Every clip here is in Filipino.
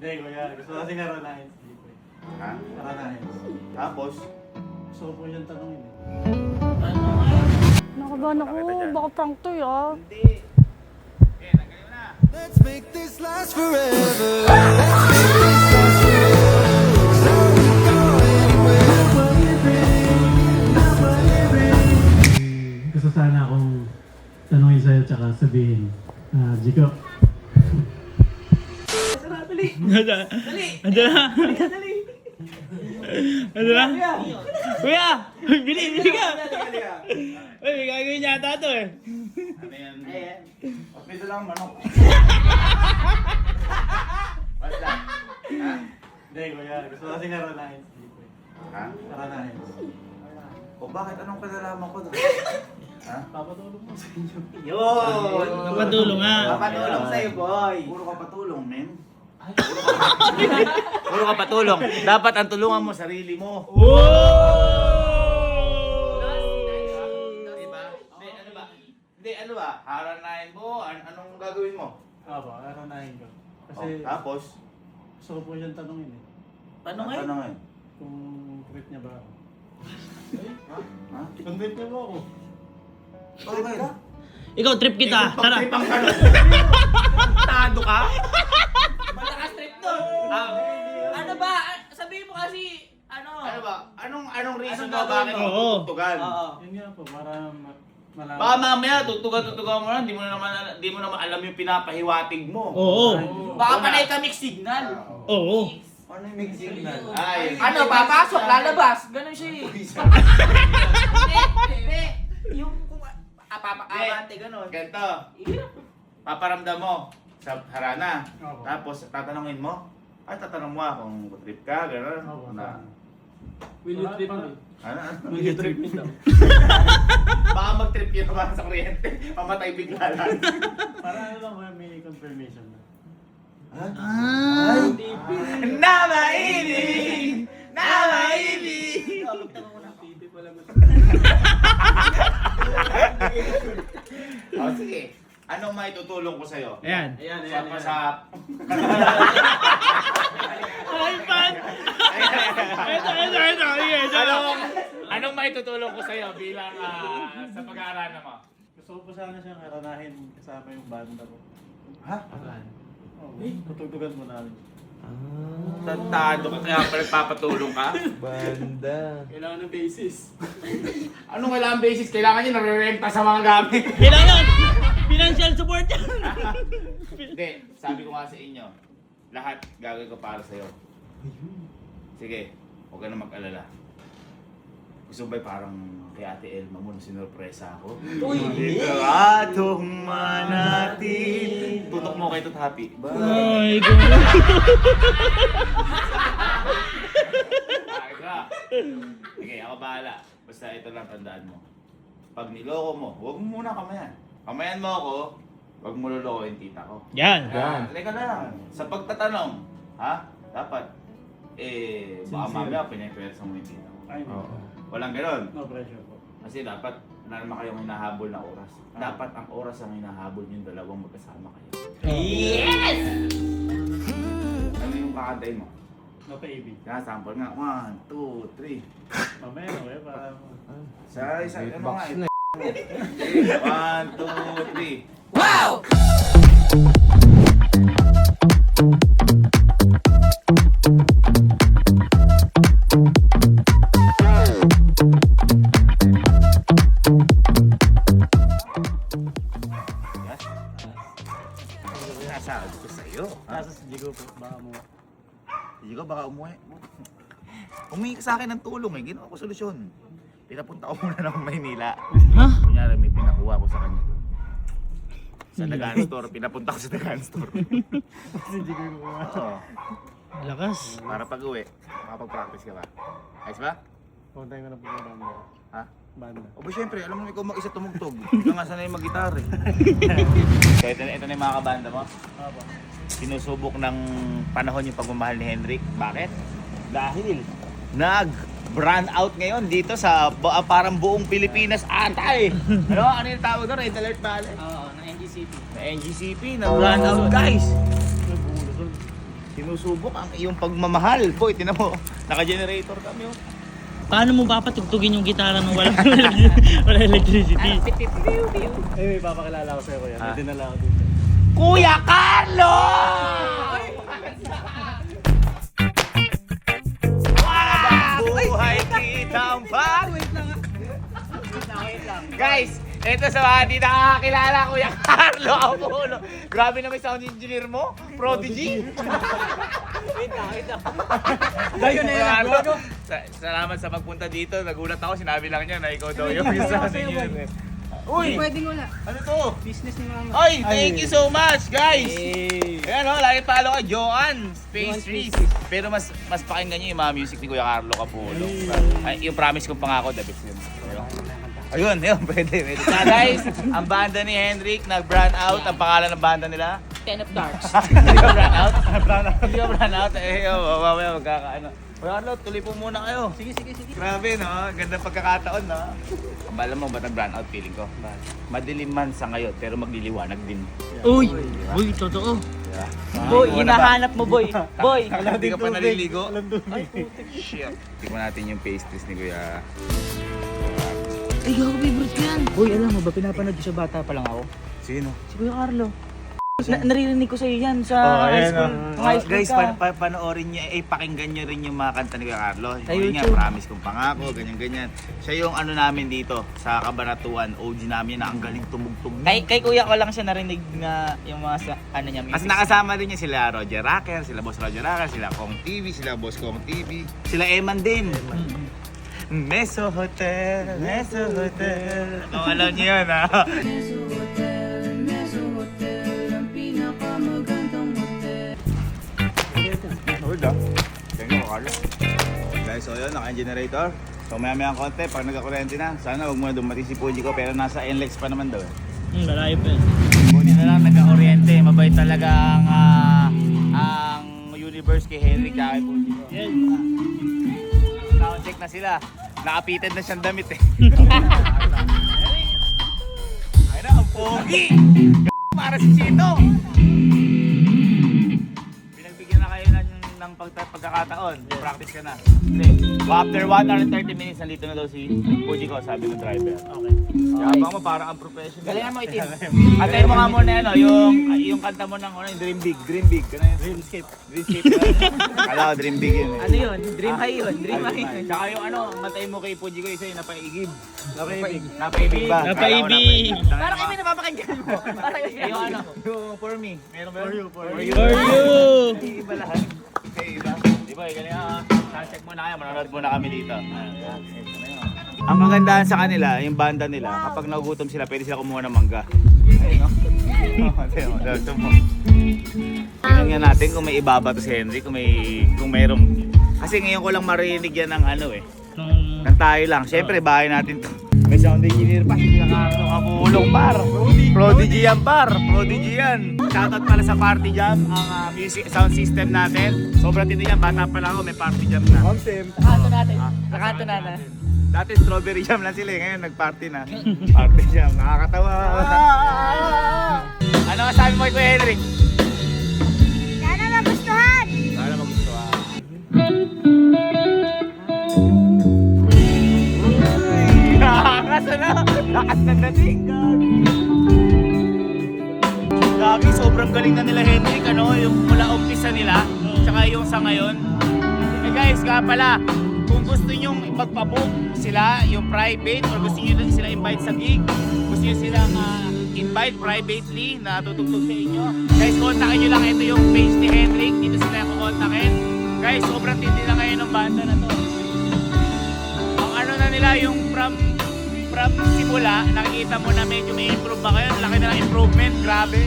Hindi, kuya. Gusto ko kasi karanahin. Ha? Karanahin. Tapos? Gusto ko po yung tanongin eh. Nakabahan ako. Baka prank to ah. Hindi. Okay, nagayon na. Let's make this last forever. Let's make this last forever. So we go anywhere. Gusto sana akong tanongin sa'yo tsaka sabihin. Jiko. Andiyan na. Andiyan na. Kuya! Bili ka! Uy, may gagawin yata ito eh. Ano yan? Hospital lang manok. Basta. Ha? Hindi, kuya. Gusto ko kasi karanahin. Ha? Karanahin. O bakit? Anong kanalaman ko doon? Ha? Papatulong mo sa inyo. Yun! Papatulong nga. Papatulong sa'yo, boy. Puro ka patulong, men. Puro ka patulong. Dapat ang tulungan mo, sarili mo. Diba? Hindi, ano ba? Hindi, ano ba? Haranahin mo? Anong gagawin mo? Opo, karanahin ko. Kasi Tapos? gusto ko po yung tanongin eh. Ano ngayon? Kung trip niya ba ako. Ha? Ha? Kung trip niya ba ako. Bakit? Ikaw, trip kita. Tara. Pagtripang ka nun. Tado ka? Malakas trip to. Ano ba? Sabihin mo kasi, Ano ba? Anong reason Anong mo bakit gagawin mo? mo tutugan? Oo. Yun nga po, para malaman. Baka mamaya tutugan mo na, di mo naman alam yung pinapahiwatig mo. Oo. Baka panay ka mix signal. Oo. Ano yung mixed signal? Ay, Ano, papasok, lalabas. Ganun siya eh. Hindi. Yung kung papakabante, ganun. ganito. Hirap. Paparamdam mo sa harana. Opo. Tapos tatanungin mo. Ay, tatanong mo kung trip ka, gano'n. Opo, Na, Will you trip me? ano? Will you trip me daw? Baka mag-trip yun naman sa kuryente. Mamatay bigla lang. Para ano lang kuya, may confirmation na. Ah. Namaibig! Namaibig! O sige, anong may tutulong ko sa'yo? Ayan. Sa Ay, pan! Ito. Anong may tutulong ko sa'yo bilang sa pag-aaralan mo? Gusto ko po sana siyang karanahin kasama yung banda ko. Ha? Oo, tutugtugan mo namin. Tantado ka kaya pa nagpapatulong ka? Kailangan ng basis. Anong kailangan basis? Kailangan nyo nare-renta sa mga gamit. Kailangan! Financial support yan! Hindi, sabi ko nga sa inyo, lahat gagawin ko para sa'yo. Sige, huwag ka na mag-alala. Gusto ba parang kay Ate Elma mo na sinurpresa ako? Uy! Atong manati. Tutok mo kay Tot Happy. Ay, God. Sige, ako bahala. Basta ito lang tandaan mo. Pag niloko mo, huwag mo muna kamayan. Kamayan mo ako, huwag mo loloko yung tita ko. Yan. Teka lang. Sa pagtatanong, ha? Dapat, baka mamaya pinipwersa mo yung tita ko. Ay, no. Walang ganon. No pressure po. Kasi dapat, wala naman kayong hinahabol na oras. Dapat ang oras ang hinahabol yung dalawang magkasama kayo. Yes! Ano yung kakantay mo? No baby. Kaya sample nga. 1, 2, 3. Mamaya na kuya, para Sa isa, ano nga eh. 1, 2, 3. Wow! Sinasabi ko sa'yo. nasa si Jigo po, baka mo. Hindi ka baka umuwi. Humingi ka sa akin ng tulong eh. Ginawa ko solusyon. Pinapunta ko muna ng Maynila. Ha? Kunyari may pinakuha ko sa kanya doon. Sa Dagan Store. Pinapunta ko sa Dagan Store. Si Jigo yung kuha. Oo. Lakas. Para pag uwi, makapag-practice ka ba? Ayos ba? Pumuntahin ko na po yung banda. Ha? Banda. O ba syempre, alam mo ikaw mag-isa tumugtog. Ikaw nga sanay mag-gitar eh. So ito na yung mga kabanda mo. Opo. Sinusubok ng panahon yung pagmamahal ni Henrik. Bakit? Dahil nag-brand out ngayon dito sa parang buong Pilipinas antay. Ano yung tawag doon? Red alert ba? Oo, ng NGCP. Na NGCP, nag-brand out guys. sinusubok ang iyong pagmamahal. Boy, tinan mo, naka-generator kami. Oh. Paano mo papatugtugin yung gitara nung wala electricity? Eh, may papakilala ko sa'yo kuya. May dinala ako dito. Kuya Carlo! Buhay kitang pag... Guys, ito sa mga di nakakakilala, Kuya Carlo Apulo. Grabe naman yung sound engineer mo, Prodigy. Dayo na yan. Salamat sa pagpunta dito. Nagulat ako, sinabi lang niya na ikaw daw yung sound engineer. Uy! Pwedeng wala. Ano to? Business ni mama. Oy, thank you so much, guys. Ayan o, lagi follow ka, Joanne Pastries. Pero mas pakinggan nyo yung mga music ni Kuya Carlo Capulo. Ay, yung promise kong pangako, the best yun. Ayun, pwede. Na guys, ang banda ni Henrik nag-brand out. Ang pangalan ng banda nila? Ten of Darks. Hindi ka brand out? Hindi ka brand out? Mamaya magkakaano. Kuya Carlo, tuloy po muna kayo. Sige. Grabe, no? Ganda pagkakataon, no? Alam mo ba nag-brand out feeling ko? Madilim man sa ngayon, pero magliliwanag din. Uy! Uy, totoo. Diba? Boy, hinahanap mo, boy. Boy. Hindi ka pa naliligo. Alam doon. Shit. Tingnan natin yung pastries ni Kuya. Ay, gago, favorite ko yan. Boy, alam mo ba, pinapanood ko sa bata pa lang ako. Sino? Si Kuya Carlo. Naririnig ko sa iyo yan sa high school. High school Guys, ka. panoorin niyo, pakinggan niyo rin yung mga kanta ni Kuya Carlo. Sa Yun nga, YouTube. promise kong pangako, ganyan. Siya yung ano namin dito, sa Kabanatuan, OG namin na ang galing tumugtog. Kay kuya ko lang siya narinig na yung mga ano niya music. Kasi nakasama rin niya sila Roger Racker, sila Boss Roger Racker, sila Kong TV, sila Boss Kong TV, sila Eman din. Meso Hotel. Kung alam niyo yun, ha? Hold on. Thank you, Carlo. Guys, so yun, naka-generator. So maya-maya ang konti, pag nagkakurente na, sana huwag muna dumating si Puji ko, pero nasa NLEX pa naman daw. Malayo pa yun. Buti na lang nagka-kuryente, mabait talaga ang universe kay Henry kaya kay Puji ko. Yes. Sound check na sila. Nakapited na siyang damit eh. Ay na, ang pogi! Para si Chino! Pinagbigyan na kayo ng pagkakataon. Practice ka na. After 1 hour and 30 minutes, nandito na daw si Puji ko, sabi ng driver. Okay. Yabang mo, parang ang professional. Galingan mo itim. Atayin mo nga muna yung kanta mo ng Dream Big. Dream Big. Dreamscape. Kala ko Dream Big yun eh. Ano yun? Dream high yun. Dream high yun. Tsaka yung matayin mo kay Puji ko isa yung napaigib. Napaibig. Napaibig ba? Napaibig. Parang kami napapakinggan mo. Parang Yung for me. Meron ba? For you. For you! Iba lahat. Iba. Di ba? Ganyan check muna kayo. Manonood muna kami dito. Ang kagandahan sa kanila, yung banda nila, kapag nagugutom sila, pwede sila kumuha ng mangga. Ayun, no? Tingnan nga natin kung may ibaba to si Henry, kung mayroong... Kasi ngayon ko lang marinig yan ng ng tayo lang. Siyempre, bahay natin to. May sound engineer pa, hindi nakakapulong par. Prodigy yan par, Prodigy yan. Shoutout pala sa Party Jam, ang music sound system natin. Sobrang tindi yan, bata pa lang ako, may Party Jam na. Nakato natin. Nakato na na. Dati strawberry jam lang sila, ngayon nag-party na. Party jam, nakakatawa. Ano masabi mo kay Kuya Henry? Sana magustuhan! Sana magustuhan. Lakas na! Lakas na dating! Gagi, sobrang galing na nila Henry, yung mula umpisa nila, tsaka yung sa ngayon. Guys, nga pala, kung gusto nyo magpabook sila, yung private, or gusto nyo sila invite sa gig, gusto nyo silang invite privately na tutugtog sa inyo, guys, kontakin nyo lang. Ito yung page ni Henrik, dito sila yung kukontakin. Guys, sobrang tindi na ngayon ng banda na to. Ang ano na nila, yung from simula, nakikita mo na medyo may improve ba kayo, laki na ng improvement, grabe.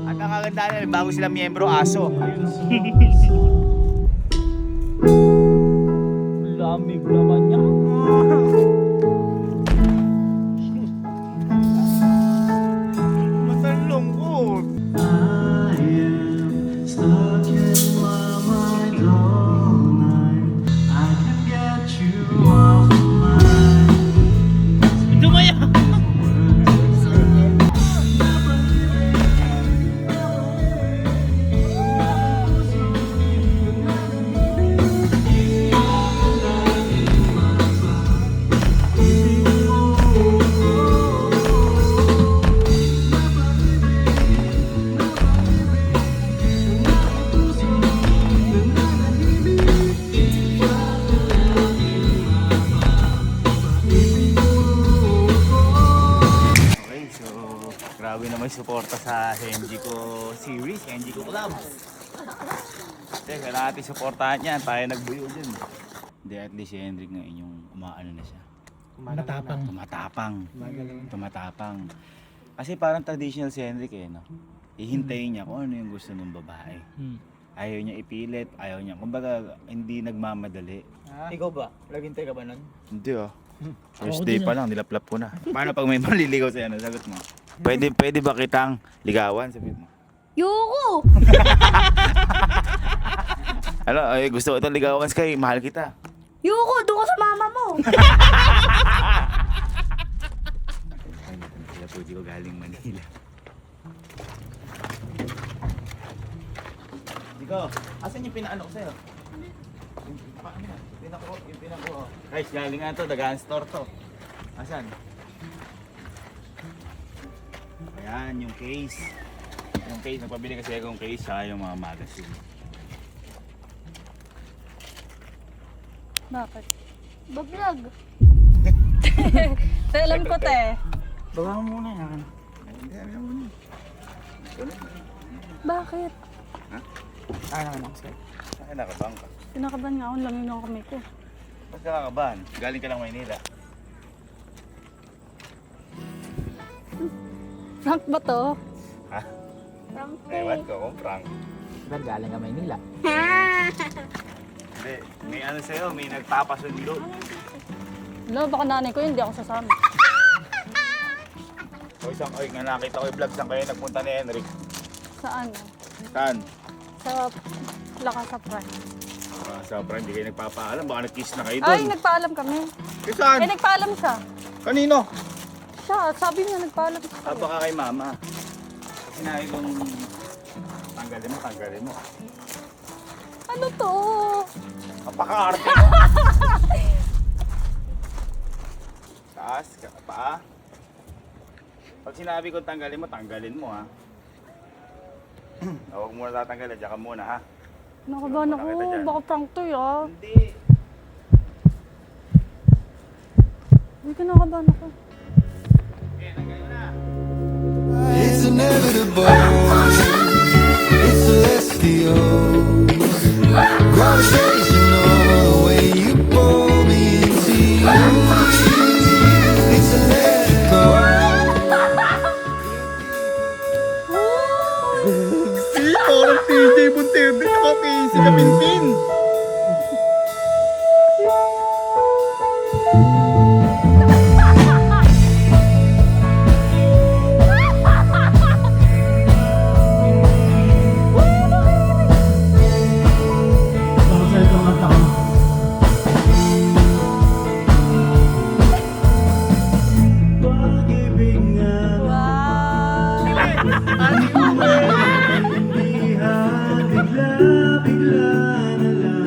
At ang kagandaan nila, bago sila miyembro, aso. Lamig naman niya. Matalungkot. I am stuck in my mind all night. I can get you off my mind. Dumaya! pa sa Henjiko series, Henjiko Club. Kasi kailangan natin supportahan yan, tayo nagbuyo dyan. Hindi, at least si Hendrik ngayon yung umaano na siya. Tumatapang. Kasi parang traditional si Hendrik eh, no? Ihintayin niya kung ano yung gusto ng babae. Ayaw niya ipilit, ayaw niya. Kumbaga, hindi nagmamadali. Ikaw ba? Naghintay ka ba nun? Hindi ah. First day pa lang, nilaplap ko na. Paano pag may maliligaw sa'yo, ano sagot mo? Pwede ba kitang ligawan? Sabi mo. Yuko! Ano, ay, gusto ko itong ligawan, Sky. Mahal kita. Yuko, doon ka sa mama mo! Sila po, di ko galing Manila. Diko, asan yung pinaano ko sa'yo? Yung pinako. Guys, galing nga to, dagaan store to. Asan? Ayan, yung case. Yung case, nagpabili kasi ako yung case, saka yung mga magazine. Bakit? Bablog. Alam ko, te. Baga mo muna yan. Bakit? Saan nakabang ka? Pinakaban nga ako, lamig ng kamay ko. Ba't ka nakabahan? Galing ka lang Maynila. Frank ba to? Ha? From Ewan ko kung prank. Ba't galing ka Maynila? Hindi, may ano sa'yo, may nagpapasundo. Alam, baka nanay ko yun, hindi ako sasama. O isang, oy, nga nakita ko yung vlog, saan kayo nagpunta ni Henrik? Saan? Saan? Sa Lakas sa Frank. Sa Prime, hindi kayo nagpapaalam, baka nag-kiss na kayo doon. Ay, nagpaalam kami. Eh, saan? Eh, nagpaalam siya. Kanino? Siya, sabi niya nagpaalam siya. Ah, baka kay mama. Sinabi kong tanggalin mo. Ano to? Kapaka-arte mo. Taas, paa. Pag sinabi ko tanggalin mo ha. Huwag mo na tatanggalin, diyan ka muna ha. Nakabahan ako, Nakita dyan. baka prank to ah. Hindi. Hindi ko nakabahan ako. Okay, tanggalin mo na. It's inevitable. It's celestial. Gravitational. When you pull me into you. It's electrical. Parang PJ Monterde ako kay si Kapinpin. Baka sa itong kanta ko. Pag-ibig nga Wow! hindi bigla na lang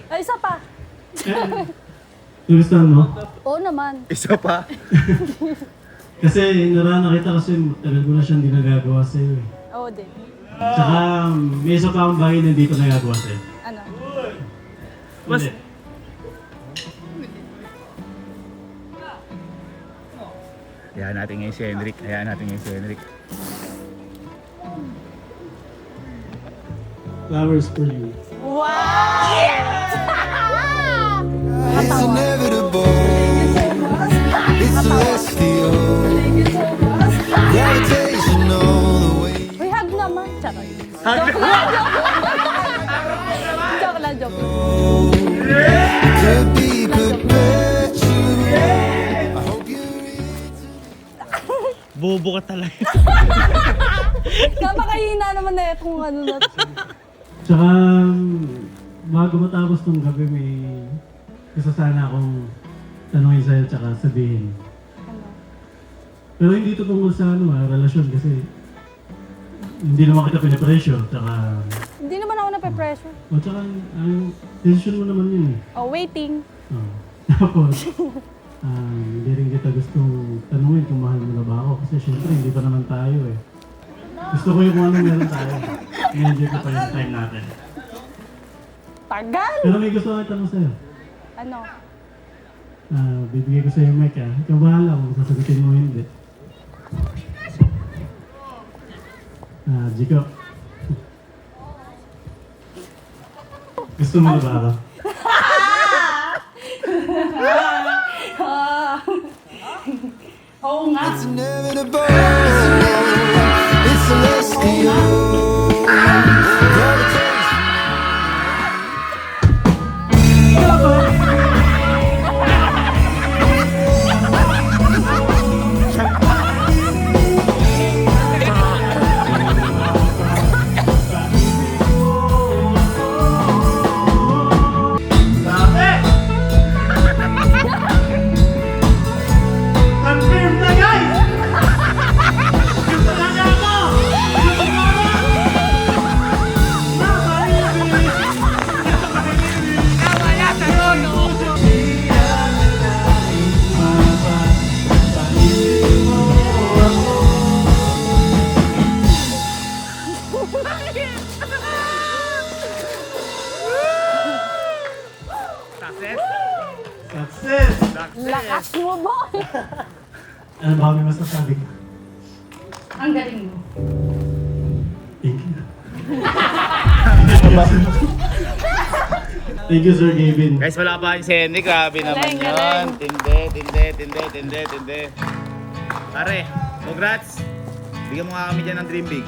Ay, isa pa. Nagustuhan mo? Oo naman. Isa pa. Kasi nakita kasi tagal ko na siyang hindi nagagawa sa'yo eh. Oo din. Tsaka may isa pa akong bagay na hindi ko nagagawa sa'yo. Ano? Hindi. Hayaan natin ngayon si Henrik. Hayaan natin ngayon si Henrik. Flowers for you. It's inevitable. It's celestial. Gravitational. The way Uy, hug naman. Charoy. Joke lang, joke. to be perpetual. I hope you're Bobo ka talaga. Napakahina naman na itong ano na. Tsaka bago matapos tong gabi may gusto sana akong tanungin sa'yo tsaka sabihin. Ano? Pero hindi to tungkol sa relasyon kasi hindi naman kita pinapressure tsaka Hindi naman ako nape-pressure. tsaka ang decision mo naman yun eh. Oh, waiting. Oh. Tapos, hindi rin kita gustong tanungin kung mahal mo na ba ako kasi syempre hindi pa naman tayo eh. Gusto ko yung kung anong meron tayo. I-enjoy ko pa yung time natin. Tagal! Pero may gusto ko itanong sa'yo. Ano? Bibigay ko sa'yo yung mic ah. Ikaw bahala kung sasagutin mo o hindi. Jiko. Gusto mo na ba ako? Oo nga. It's inevitable. It's celestial. Gravitational. Confirm na guys! Gusto na niya ako! Gusto na ako! Success! Lakas mo, boy! Ano ba kami masasabi ko? Ang galing mo. Thank you. Thank you, Sir Gavin. Guys, wala pa si Henrik. Grabe naman Galing, yun. galing. Tindi. Pare, congrats. Bigyan mo nga kami dyan ng Dream Big.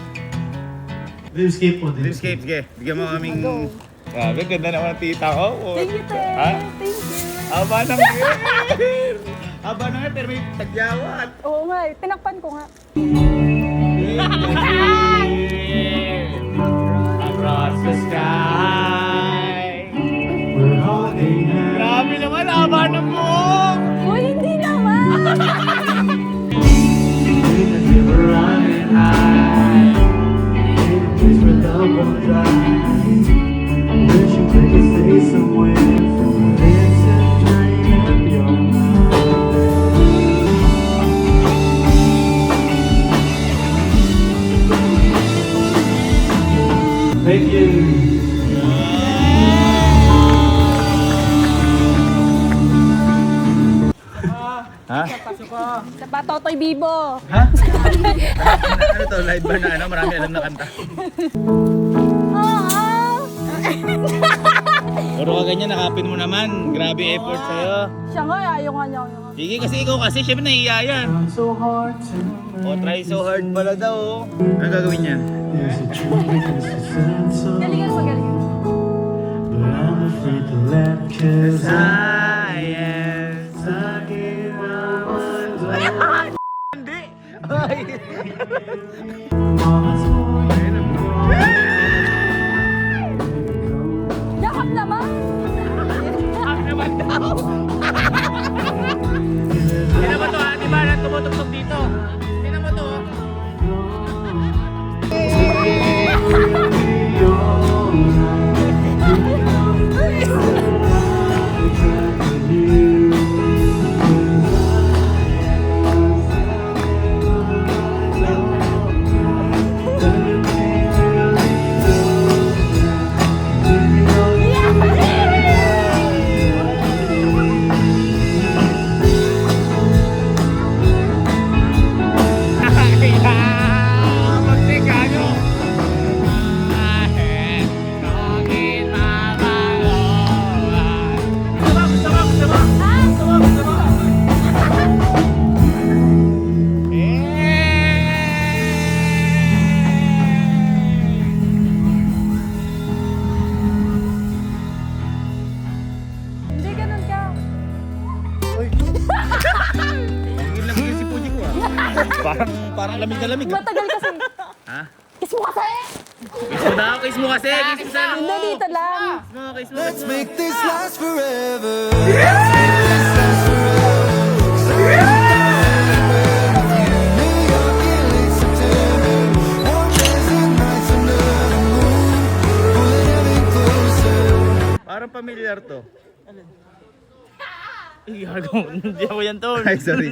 Dreamscape po. Dreamscape, sige. Bigyan mo kaming... Go. Grabe, ganda naman ang tita ko. Thank you, te. Ha? Thank you. Aba ng year! Aba ng year, pero may tagyawat. Oo nga eh. Tinakpan ko nga. Across the sky. We're holding hands. Grabe naman, aba ng buhok. Uy, hindi naman! We're running high. In a place where love won't die. Wish you could stay somewhere from this and dream of your mind. Thank you. Ha? Sa pa, Totoy Bibo. Ha? Ano to? Live ba na ano? Marami alam na kanta. Oo. Pero ka ganyan, nakapin mo naman. Grabe effort sa'yo. Siya nga, ayaw nga niya. Sige, kasi ikaw kasi, syempre nahiya yan. I'm so hard to O, try so hard pala daw. Ano gagawin niyan? There's a truth, there's a sense of Galingan mo, galingan. but I'm afraid to let cause Science. I gave my mind away. Hindi. Ay. Mama's going to Yakap naman! Ang naman daw. Sino ba to ha? Di ba tumutugtog dito? Sino ba to? be all night. lamig na lamig. Matagal kasi. Ha? Kiss mo kasi! Kiss mo daw, kiss mo kasi. Kiss mo sabi mo. Hindi, dito lang. Kiss mo, kiss mo. Let's make this last forever. Let's make this last forever. New York in late September. Warm days and nights under the moon. Pulling heaven closer. Parang familiar to. Ano? Hindi ako yan tol. Ay, sorry.